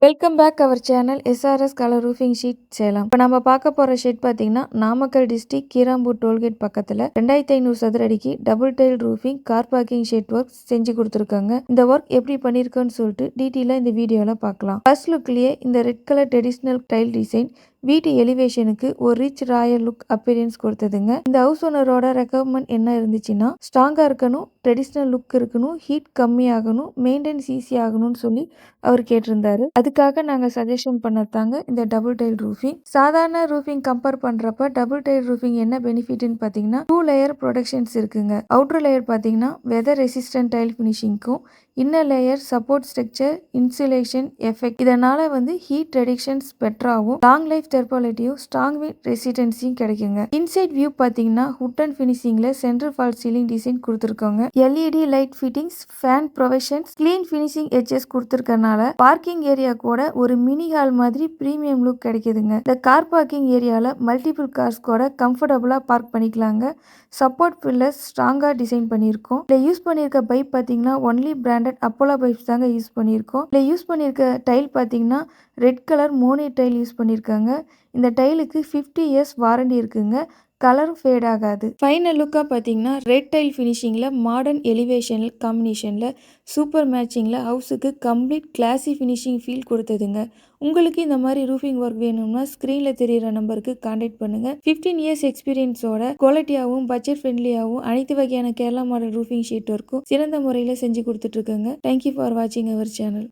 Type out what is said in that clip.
Welcome back our channel SRS colour roofing sheet Salem. இப்போ நம்ம பார்க்க போகிற ஷீட் பார்த்தீங்கன்னா நாமக்கல் டிஸ்ட்ரிக்ட் கீராம்பூர் டோல்கேட் பக்கத்தில் 2500 சதுர அடிக்கு double tile roofing car parking sheet work செஞ்சு கொடுத்துருக்காங்க. இந்த ஒர்க் எப்படி பண்ணியிருக்கோன்னு சொல்லிட்டு டீட்டெயிலாக இந்த வீடியோவில் பார்க்கலாம். ஃபர்ஸ்ட் லுக்லேயே இந்த red colour traditional tile design வீட்டு எலிவேஷனுக்கு ஒரு ரிச் ராயல் லுக் அப்பீரியன்ஸ் கொடுத்ததுங்க. இந்த ஹவுஸ் ஓனரோட ரெக்கமெண்ட் என்ன இருந்துச்சுன்னா ஸ்ட்ராங்கா இருக்கணும், ட்ரெடிஷ்னல் லுக் இருக்கணும், ஹீட் கம்மியாகணும், மெயின்டெனன்ஸ் ஈஸி ஆகணும்னு சொல்லி அவர் கேட்டிருந்தாரு. அதுக்காக நாங்கள் சஜஷன் பண்ணதாங்க இந்த டபுள் டைல் ரூஃபிங். சாதாரண ரூஃபிங் கம்பேர் பண்றப்ப டபுள் டைல் ரூஃபிங் என்ன பெனிஃபிட்னு பார்த்தீங்கன்னா 2 லேயர் ப்ரொடெக்ஷன்ஸ் இருக்குங்க. அவுட்டர் லேயர் பார்த்தீங்கன்னா வெதர் ரெசிஸ்டன்ட் டைல் ஃபினிஷிங்க்கும், inner layer support structure insulation effect. இதனால ஹீட் ரெடிக்ஷன்ஸ் பெட்டராகவும் லாங் லைஃப் தெர்பாலிட்டியும் ஸ்ட்ராங் வித் ரெசிஸ்டன்ஸையும் கிடைக்குங்க. இன்சைட் வியூ பார்த்தீங்கன்னா ஹுட் அண்ட் ஃபினிஷிங்ல சென்டர் ஃபால் சீலிங் டிசைன் கொடுத்துருக்காங்க. LED light fittings, fan provisions, clean finishing edges கொடுத்துருக்கனால பார்க்கிங் ஏரியா கூட ஒரு மினி ஹால் மாதிரி பிரீமியம் லுக் கிடைக்குதுங்க. இந்த கார் பார்க்கிங் ஏரியால மல்டிபிள் கார்ஸ் கூட கம்ஃபர்டபுளா பார்க் பண்ணிக்கலாங்க. சப்போர்ட் பில்லர்ஸ் ஸ்ட்ராங்கா டிசைன் பண்ணியிருக்கோம். இதில் யூஸ் பண்ணியிருக்க பைப் பார்த்தீங்கன்னா ஒன்லி பிராண்டட் அப்போலோ பைப்ஸ் தாங்க யூஸ் பண்ணியிருக்கோம். இதில் யூஸ் பண்ணியிருக்க டைல் பார்த்தீங்கன்னா red colour Moni tail use பண்ணியிருக்காங்க. இந்த டைலுக்கு 50 இயர்ஸ் வாரண்டி இருக்குங்க. கலரும் ஃபேட் ஆகாது. ஃபைனல் லுக்காக பார்த்தீங்கன்னா ரெட் டைல் ஃபினிஷிங்கில் மாடர்ன் எலிவேஷனல் காம்பினேஷனில் சூப்பர் மேட்சிங்கில் ஹவுஸுக்கு கம்ப்ளீட் கிளாசி ஃபினிஷிங் ஃபீல் கொடுத்ததுங்க. உங்களுக்கு இந்த மாதிரி ரூஃபிங் ஒர்க் வேணும்னா ஸ்க்ரீனில் தெரிகிற நம்பருக்கு கான்டாக்ட் பண்ணுங்கள். 15 இயர்ஸ் எக்ஸ்பீரியன்ஸோட குவாலிட்டியாகவும் பட்ஜெட் ஃப்ரெண்ட்லியாகவும் அனைத்து வகையான கேரளா மாடல் ரூஃபிங் ஷீட் ஒர்க்கும் சிறந்த முறையில் செஞ்சு கொடுத்துட்ருக்கோங்க. தேங்க்யூ ஃபார் வாட்சிங் அவர் சேனல்.